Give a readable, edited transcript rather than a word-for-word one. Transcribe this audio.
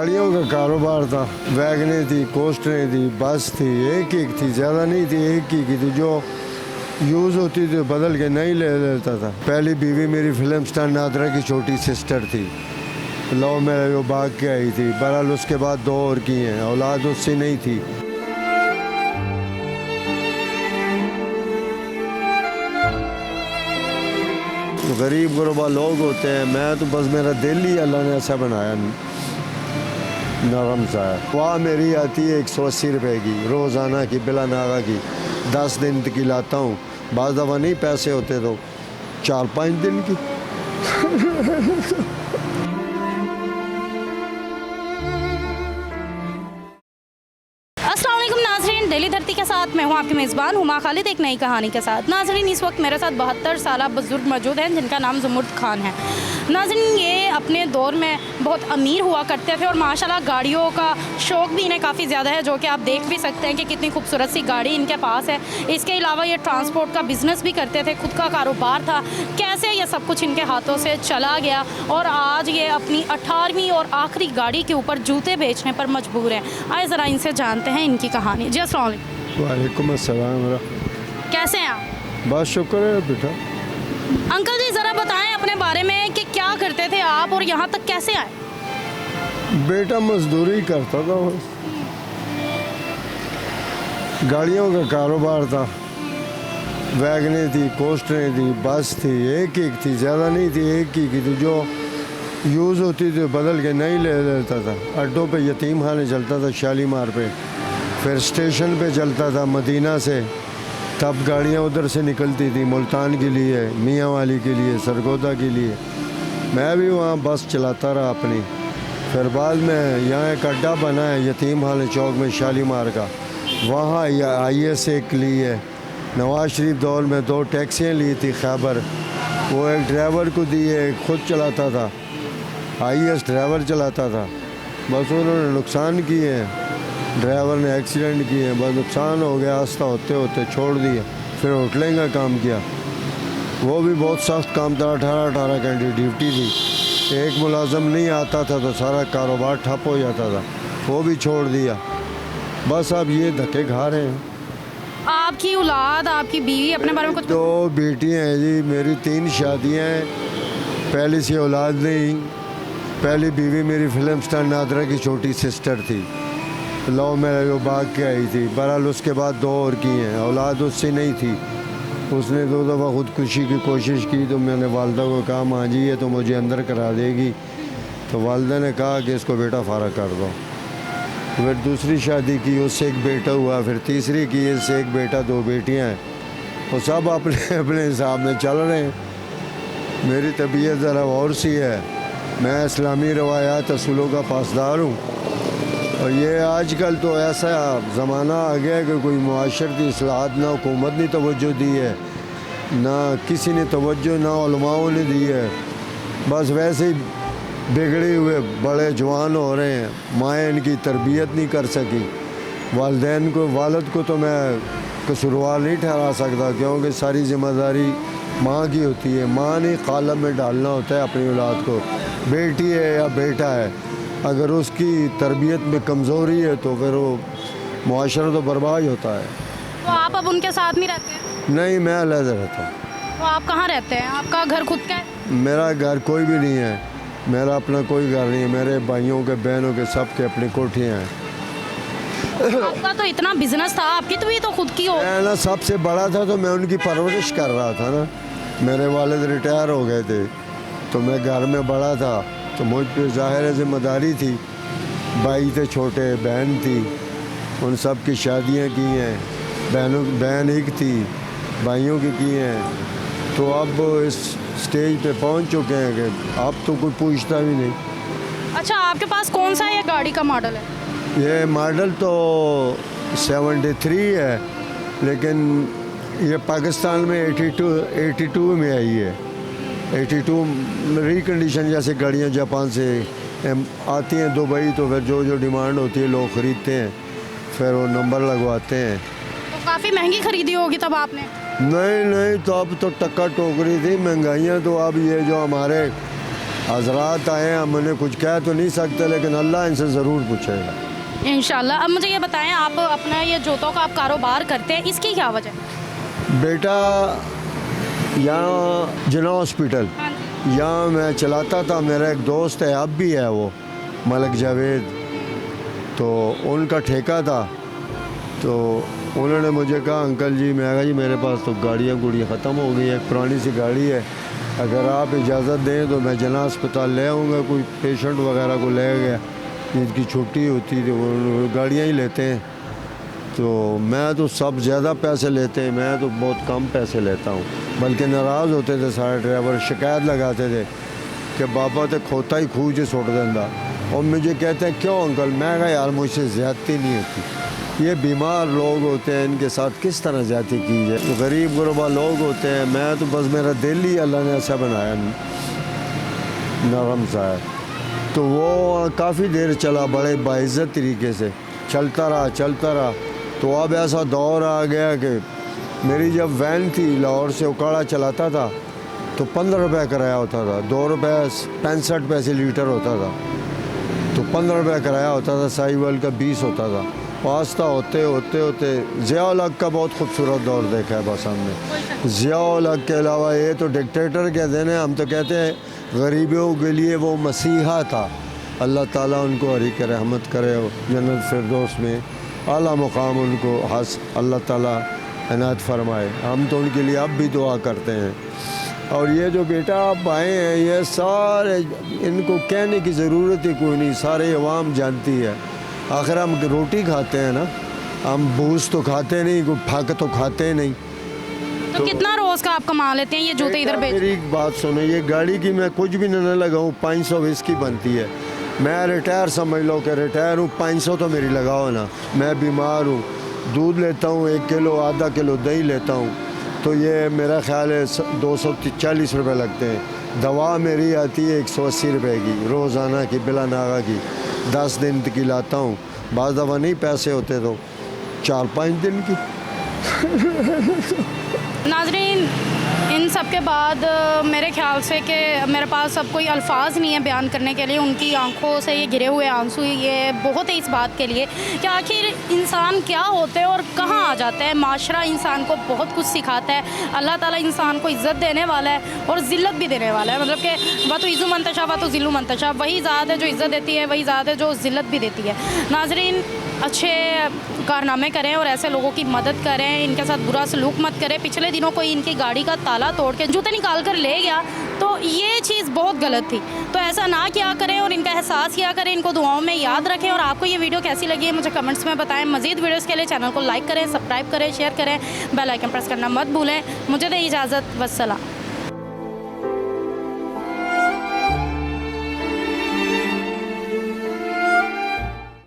गाड़ियों का कारोबार था। वैगनें थी, कोस्टरें थी, बस थी, एक थी, ज़्यादा नहीं थी, एक ही की थी। जो यूज़ होती थी बदल के नहीं ले लेता था। पहली बीवी मेरी फिल्म स्टार नादरा की छोटी सिस्टर थी। लव मैरिज वो भाग के आई थी। बहरहाल उसके बाद 2 और की हैं, औलाद उससे नहीं थी। गरीब गुरबा लोग होते हैं। मैं तो बस मेरा दिल ही अल्लाह ने ऐसा बनाया नरम सा है। वहाँ मेरी आती है 180 रुपये की रोज़ाना की, बिला नागा की। 10 दिन की लाता हूँ। बाज़ दफ़ा नहीं पैसे होते तो 4-5 दिन की। डेली धरती के साथ मैं हूं आपकी मेज़बान हुमा खालिद एक नई कहानी के साथ। नाज़रीन, इस वक्त मेरे साथ 72 साल बुजुर्ग मौजूद हैं जिनका नाम ज़ुमुर्द खान है। नाज़रीन, ये अपने दौर में बहुत अमीर हुआ करते थे और माशाल्लाह गाड़ियों का शौक़ भी इन्हें काफ़ी ज़्यादा है, जो कि आप देख भी सकते हैं कि कितनी खूबसूरत सी गाड़ी इनके पास है। इसके अलावा ये ट्रांसपोर्ट का बिज़नेस भी करते थे, खुद का कारोबार था। कैसे ये सब कुछ इनके हाथों से चला गया और आज ये अपनी 18वीं और आखिरी गाड़ी के ऊपर जूते बेचने पर मजबूर हैं। आइए ज़रा इनसे जानते हैं इनकी कहानी। जी अस्सलाम वालेकुम। वालेकुम अस्सलाम। कैसे हैं आप? बहुत शुक्र है बेटा। अंकल जी, ज़रा बताएं अपने बारे में कि क्या करते थे आप और यहाँ तक कैसे आए? बेटा मजदूरी करता था। गाड़ियों का कारोबार था। वैगनें थी, कोस्टरें थी, बस थी, एक थी, ज़्यादा नहीं थी, एक ही की थी। जो यूज़ होती थी बदल के नहीं ले लेता था। अड्डों पे यतीम खाने चलता था, शालीमार पे। फिर स्टेशन पे चलता था मदीना से। तब गाड़ियाँ उधर से निकलती थी मुल्तान के लिए, मियाँ वाली के लिए, सरगोदा के लिए। मैं भी वहाँ बस चलाता रहा अपनी। फिर बाद में यहाँ एक अड्डा बना है यतीम खाने चौक में शालीमार का। वहाँ IS एक ली है। नवाज शरीफ दौर में 2 टैक्सियाँ ली थी खैबर। वो एक ड्राइवर को दी है, एक खुद चलाता था। IS ड्राइवर चलाता था। बस उन्होंने नुकसान किए हैं। ड्राइवर ने एक्सीडेंट किए, बस नुकसान हो गया। आस्ता होते होते छोड़ दिया। फिर होटलिंग का काम किया। वो भी बहुत सख्त काम था। 18 घंटे ड्यूटी थी। एक मुलाजम नहीं आता था तो सारा कारोबार ठप हो जाता था। वो भी छोड़ दिया। बस अब ये धक्के खा रहे हैं। आपकी औलाद, आपकी बीवी, अपने बारे में कुछ? 2 बेटियाँ हैं जी मेरी। 3 शादियाँ हैं। पहली सी औलाद नहीं। पहली बीवी मेरी फिल्म स्टार नादरा की छोटी सिस्टर थी। लव मैरिज वो भाग के आई थी। बहरहाल उसके बाद 2 और की हैं, औलाद उससे नहीं थी। उसने 2 दफ़ा ख़ुदकुशी की कोशिश की तो मैंने वालदा को कहा माँ जी ये तो मुझे अंदर करा देगी। तो वालदा ने कहा कि इसको बेटा फारग कर दो। फिर दूसरी शादी की, उससे एक बेटा हुआ। फिर तीसरी की, इससे एक बेटा 2 बेटियाँ हैं। वो सब अपने अपने हिसाब में चल रहे हैं। मेरी तबीयत ज़रा और सी है। मैं इस्लामी रवायात असूलों का पासदार हूँ। और ये आजकल तो ऐसा ज़माना आ गया है कि कोई मुआशरती इस्लाहात ना हुकूमत ने तवज्जो दी है, ना किसी ने तवज्जो, ना उलमाओं ने दी है। बस वैसे ही बिगड़े हुए बड़े जवान हो रहे हैं। माएँ इनकी तरबियत नहीं कर सकी। वालिदैन को, वालिद को तो मैं कसूरवार नहीं ठहरा सकता, क्योंकि सारी ज़िम्मेदारी माँ की होती है। माँ ने कालम में डालना होता है अपनी औलाद को। बेटी है या बेटा है, अगर उसकी तरबियत में कमज़ोरी है तो फिर वो मुआशरा तो बर्बाद होता है। तो आप अब उनके साथ नहीं रहते हैं? नहीं, मैं अलग रहता हूँ। तो आप कहाँ रहते हैं? आपका घर खुद का है? मेरा घर कोई भी नहीं है। मेरा अपना कोई घर नहीं है। मेरे भाइयों के, बहनों के, सब के अपनी कोठियाँ हैं। आपका तो इतना बिजनेस था, आपकी तो ये तो खुद की हो। मैं ना सबसे बड़ा था तो मैं उनकी परवरिश कर रहा था ना। मेरे वालिद रिटायर हो गए थे तो मैं घर में बड़ा था, तो मुझ पर ज़ाहिर ज़िम्मेदारी थी। भाई थे छोटे, बहन थी, उन सब की शादियां की हैं। बहन एक थी, भाइयों की हैं। तो अब इस स्टेज पे पहुंच चुके हैं कि अब तो कोई पूछता भी नहीं। अच्छा, आपके पास कौन सा ये गाड़ी का मॉडल है? ये मॉडल तो 73 है, लेकिन ये पाकिस्तान में 82 में आई है। 82 रिकंडीशन जैसे गाड़ियाँ जापान से आती हैं दुबई, तो फिर जो डिमांड होती है लोग ख़रीदते हैं, फिर वो नंबर लगवाते हैं। तो काफ़ी महंगी ख़रीदी होगी तब आपने? नहीं, तो अब तो टक्का टोकरी थी। महंगाइयाँ तो अब ये जो हमारे हजरात आए हैं, हम उन्हें कुछ कह तो नहीं सकते, लेकिन अल्लाह इनसे ज़रूर पूछेगा। इंशाल्लाह। अब मुझे ये बताएं, आप अपना ये जूतों का आप कारोबार करते हैं, इसकी क्या वजह है? बेटा यहाँ जिना हॉस्पिटल हाँ जी। यहाँ मैं चलाता था, मेरा एक दोस्त है, अब भी है वो, मलिक जावेद, तो उनका ठेका था। तो उन्होंने मुझे कहा अंकल जी, मैं कहा जी मेरे पास तो गाड़ियाँ ख़त्म हो गई, एक पुरानी सी गाड़ी है, अगर आप इजाज़त दें तो मैं जना अस्पताल ले आऊँगा, कोई पेशेंट वगैरह को ले गया, जिनकी छुट्टी होती थी वो गाड़ियाँ ही लेते हैं। तो मैं तो सब ज़्यादा पैसे लेते हैं, मैं तो बहुत कम पैसे लेता हूँ। बल्कि नाराज़ होते थे सारे ड्राइवर, शिकायत लगाते थे कि बाबा तो खोता ही खूह से सुट देंदा। और मुझे कहते हैं क्यों अंकल, मैं कहा यार मुझसे ज़्यादती नहीं होती, ये बीमार लोग होते हैं, इनके साथ किस तरह ज़्यादती की जाए, गरीब गुरबा लोग होते हैं, मैं तो बस मेरा दिल ही अल्लाह ने ऐसा बनाया नरम सा है। तो वो काफ़ी देर चला, बड़े बाइज़्ज़त तरीके से चलता रहा। तो अब ऐसा दौर आ गया कि मेरी जब वैन थी लाहौर से उकाड़ा चलाता था तो 15 रुपये किराया होता था, 2 रुपये 65 पैसे लीटर होता था, तो 15 रुपये किराया होता था, साहिवाल का 20 होता था। वास्ता होते ज़िया-उल हक का बहुत खूबसूरत दौर देखा है बस हमने। ज़िया-उल हक के अलावा ये तो डिक्टेटर कहते हैं, हम तो कहते हैं गरीबों के लिए वो मसीहा था। अल्लाह ताला उनको हरी के रहमत करे, जन्नत फिरदौस में आला मुकाम उनको अल्लाह ताला इनायत फरमाए। हम तो उनके लिए अब भी दुआ करते हैं। और ये जो बेटा आप आए हैं, ये सारे इनको कहने की ज़रूरत ही कोई नहीं, सारे अवाम जानती है। आखिर हम रोटी खाते हैं ना, हम बूझ तो खाते नहीं, कोई फक तो खाते नहीं। तो कितना रोज़ का आप कमा लेते हैं ये जूते इधर बेच? मेरी एक बात सुनो, ये गाड़ी की मैं कुछ भी न लगाऊँ 520 की बनती है। मैं रिटायर समझ लो कि रिटायर हूँ, 500 तो मेरी लगाओ ना। मैं बीमार हूँ, दूध लेता हूँ 1 किलो, आधा किलो दही लेता हूँ, तो ये मेरा ख्याल है 240 रुपये लगते हैं। दवा मेरी आती है 180 रुपये की रोज़ाना की, बिला नागा की, 10 दिन की लाता हूँ। बाज़ दफ़ा नहीं पैसे होते तो 4-5 दिन की। नाज़रीन, इन सब के बाद मेरे ख्याल से कि मेरे पास अब कोई अल्फाज नहीं है बयान करने के लिए। उनकी आंखों से ये गिरे हुए आंसू ये बहुत है इस बात के लिए कि आखिर इंसान क्या होते हैं और कहाँ आ जाता है। माशरा इंसान को बहुत कुछ सिखाता है। अल्लाह ताला इंसान को इज़्ज़त देने वाला है और ज़िल्लत भी देने वाला है। मतलब कि व तो इज़्ज़ु मंतशा व तो ज़िल्लु मंतशा, वही ज़ात है जो इज़्ज़त देती है, वही ज़ात है जो ज़िल्लत भी देती है। नाज़रीन, अच्छे कारनामे करें और ऐसे लोगों की मदद करें, इनके साथ बुरा सलूक मत करें। पिछले दिनों कोई इनकी गाड़ी का ताला तोड़ के जूते निकाल कर ले गया, तो ये चीज़ बहुत गलत थी। तो ऐसा ना किया करें और इनका एहसास किया करें, इनको दुआओं में याद रखें। और आपको ये वीडियो कैसी लगी है मुझे कमेंट्स में बताएं। मज़ीद वीडियोस के लिए चैनल को लाइक करें, सब्सक्राइब करें, शेयर करें, बेल आइकन प्रेस करना मत भूलें। मुझे दें इजाज़त, वस्सलाम।